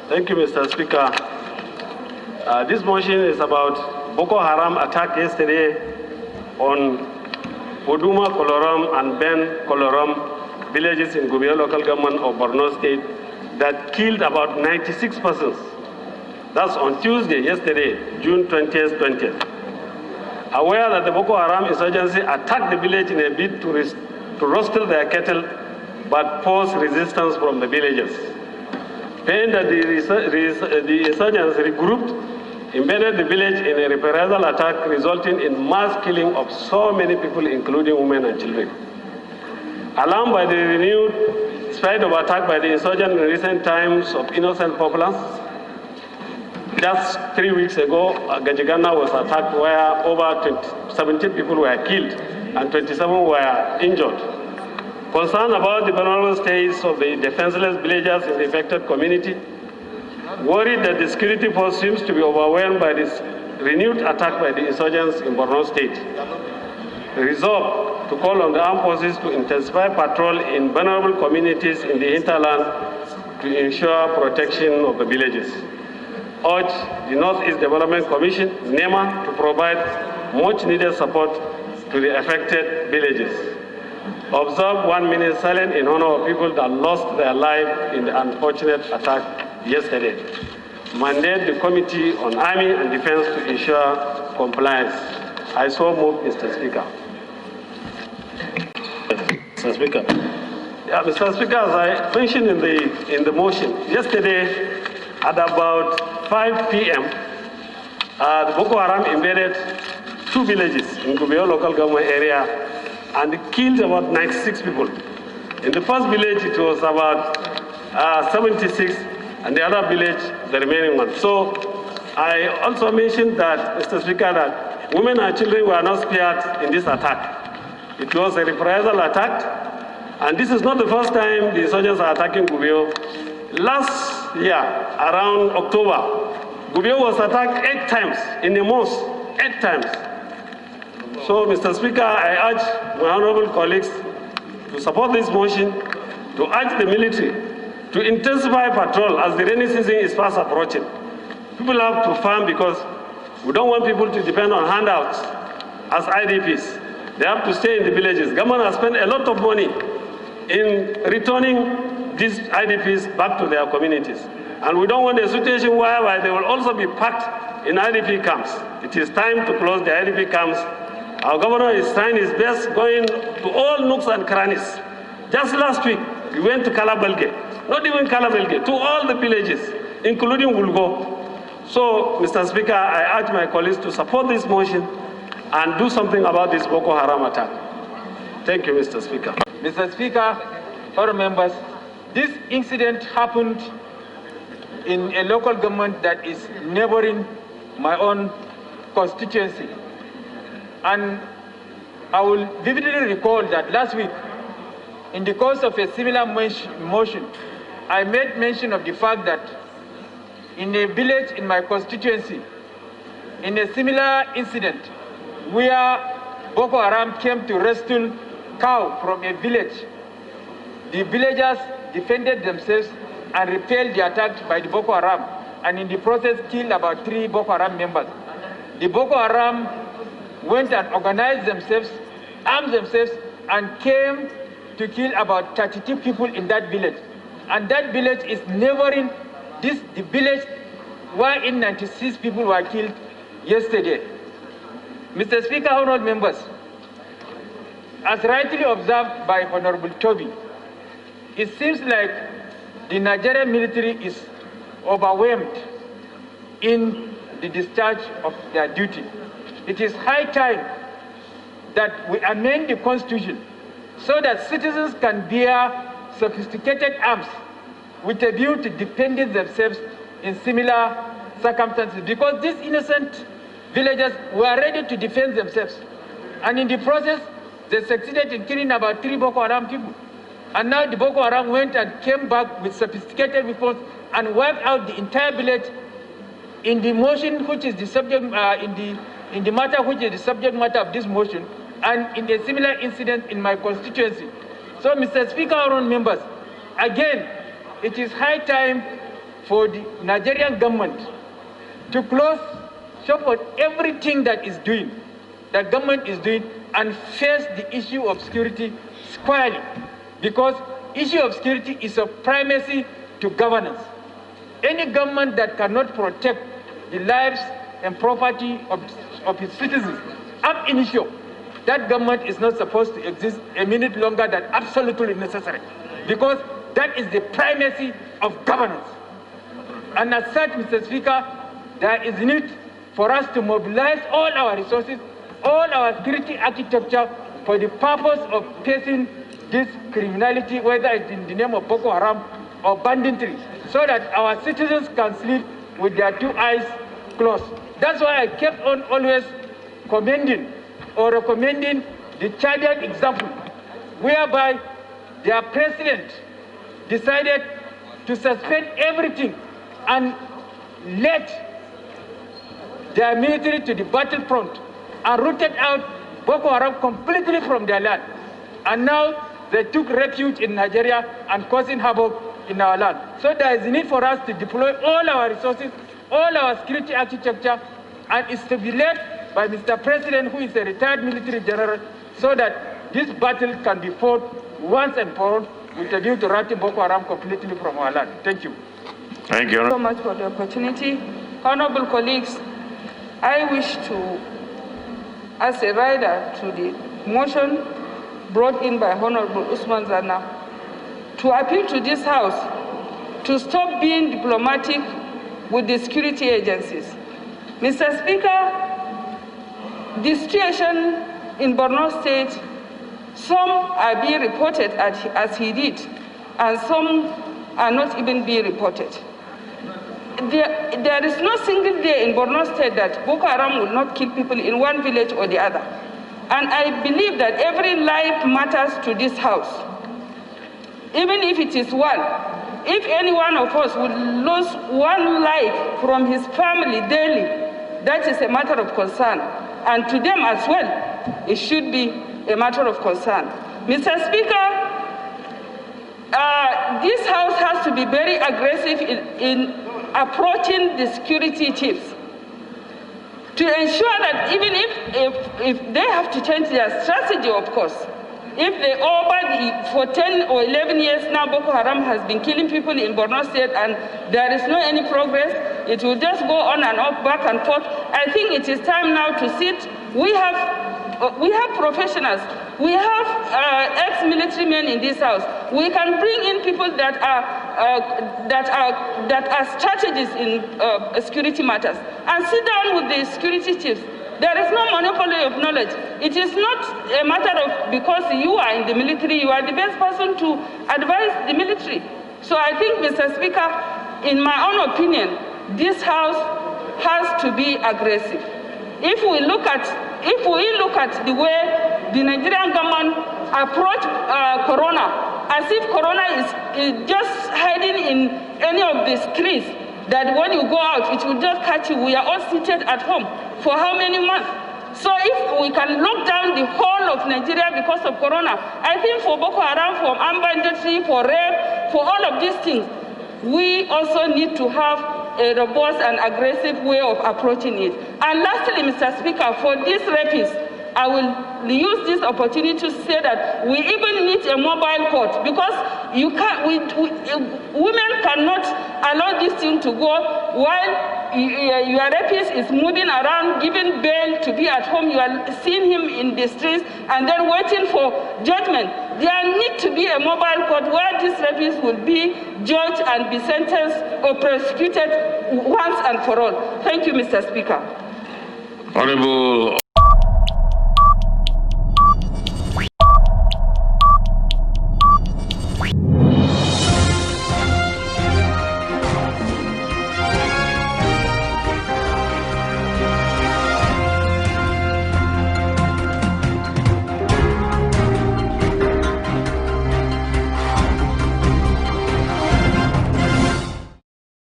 Thank you, Mr. Speaker. This motion is about Boko Haram attack yesterday on Uduma Kolorom and Ben Kolorom villages in Gubia local government of Borno State that killed about 96 persons. That's on Tuesday, yesterday, June 20th, 20th. Aware that the Boko Haram insurgency attacked the village in a bid to rustle their cattle, but forced resistance from the villagers. Pain that the insurgents regrouped, embedded the village in a reprisal attack, resulting in mass killing of so many people, including women and children. Alarmed by the renewed spread of attack by the insurgents in recent times of innocent populace, just 3 weeks ago, Gajigana was attacked where over 17 people were killed and 27 were injured. Concerned about the vulnerable states of the defenseless villagers in the affected community, worried that the security force seems to be overwhelmed by this renewed attack by the insurgents in Borno State, resolved to call on the armed forces to intensify patrol in vulnerable communities in the hinterland to ensure protection of the villages. Urge the Northeast Development Commission, NEMA, to provide much needed support to the affected villages. Observe 1 minute silence in honor of people that lost their life in the unfortunate attack yesterday. Mandate the Committee on Army and Defense to ensure compliance. I so move, Mr. Speaker. Mr. Speaker. Mr. Speaker, as I mentioned in the motion, yesterday at about 5 p.m., the Boko Haram invaded 2 villages in Gubio local government area and killed about 96 people. In the first village, it was about 76, and the other village, the remaining one. So I also mentioned that, Mr. Speaker, that women and children were not spared in this attack. It was a reprisal attack, and this is not the first time the insurgents are attacking Gubio. Last year, around October, Gubio was attacked 8 times in a month, 8 times. So, Mr. Speaker, I urge my honorable colleagues to support this motion, to urge the military to intensify patrol as the rainy season is fast approaching. People have to farm because we don't want people to depend on handouts as IDPs. They have to stay in the villages. Government has spent a lot of money in returning these IDPs back to their communities. And we don't want a situation whereby they will also be packed in IDP camps. It is time to close the IDP camps. Our governor is trying his best, going to all nooks and crannies. Just last week, we went to Kalabalge, not even Kalabalge, to all the villages, including Wulgo. So, Mr. Speaker, I urge my colleagues to support this motion and do something about this Boko Haram attack. Thank you, Mr. Speaker. Mr. Speaker, fellow members, this incident happened in a local government that is neighboring my own constituency. And I will vividly recall that last week, in the course of a similar motion, I made mention of the fact that in a village in my constituency, in a similar incident where Boko Haram came to rescue cow from a village, the villagers defended themselves and repelled the attack by the Boko Haram, and in the process killed about 3 Boko Haram members. The Boko Haram went and organized themselves, armed themselves, and came to kill about 32 people in that village. And that village is neighboring the village wherein 96 people were killed yesterday. Mr. Speaker, honorable members, as rightly observed by Honorable Toby, it seems like the Nigerian military is overwhelmed in the discharge of their duty. It is high time that we amend the Constitution so that citizens can bear sophisticated arms with a view to defending themselves in similar circumstances, because these innocent villagers were ready to defend themselves. And in the process, they succeeded in killing about 3 Boko Haram people. And now the Boko Haram went and came back with sophisticated weapons and wiped out the entire village in the motion which is the subject, in the matter which is the subject matter of this motion, and in a similar incident in my constituency. So, Mr. Speaker, honorable members, again, it is high time for the Nigerian government to close shop on everything that government is doing, and face the issue of security squarely, because issue of security is of primacy to governance. Any government that cannot protect the lives and property of its citizens ab initio, that government is not supposed to exist a minute longer than absolutely necessary, because that is the primacy of governance. And as such, Mr. Speaker, there is need for us to mobilize all our resources, all our security architecture for the purpose of facing this criminality, whether it's in the name of Boko Haram or banditry, so that our citizens can sleep with their two eyes closed. That's why I kept on always commending or recommending the Chadian example, whereby their president decided to suspend everything and let their military to the battlefront and rooted out Boko Haram completely from their land. And now they took refuge in Nigeria and causing havoc in our land. So there is a need for us to deploy all our resources, all our security architecture, and it's to be led by Mr. President, who is a retired military general, so that this battle can be fought once and for all with a view to routing Boko Haram completely from our land. Thank you. Thank you. Thank you so much for the opportunity. Honorable colleagues, I wish to, as a rider to the motion brought in by Honorable Usman Zana, to appeal to this House to stop being diplomatic with the security agencies. Mr. Speaker, the situation in Borno State, some are being reported as he did, and some are not even being reported. There is no single day in Borno State that Boko Haram will not kill people in one village or the other. And I believe that every life matters to this House. Even if it is one, if any one of us would lose one life from his family daily, that is a matter of concern. And to them as well, it should be a matter of concern. Mr. Speaker, this House has to be very aggressive in approaching the security chiefs to ensure that even if they have to change their strategy, of course, if they for 10 or 11 years now, Boko Haram has been killing people in Borno State and there is no any progress, it will just go on and off, back and forth. I think it is time now to sit. We have professionals. We have ex-military men in this House. We can bring in people that are strategists in security matters and sit down with the security chiefs. There is no monopoly of knowledge. It is not a matter of because you are in the military, you are the best person to advise the military. So I think, Mr. Speaker, in my own opinion, this House has to be aggressive. If we look at the way the Nigerian government approach Corona, as if Corona is just hiding in any of the streets, that when you go out, it will just catch you. We are all seated at home for how many months? So if we can lock down the whole of Nigeria because of Corona, I think for Boko Haram, for armed banditry, for rape, for all of these things, we also need to have a robust and aggressive way of approaching it. And lastly, Mr. Speaker, for these rapists, I will use this opportunity to say that we even need a mobile court, because you can't, women cannot allow this thing to go while your rapist is moving around, giving bail to be at home. You are seeing him in the streets and then waiting for judgment. There needs to be a mobile court where these rapists will be judged and be sentenced or prosecuted once and for all. Thank you, Mr. Speaker. Honorable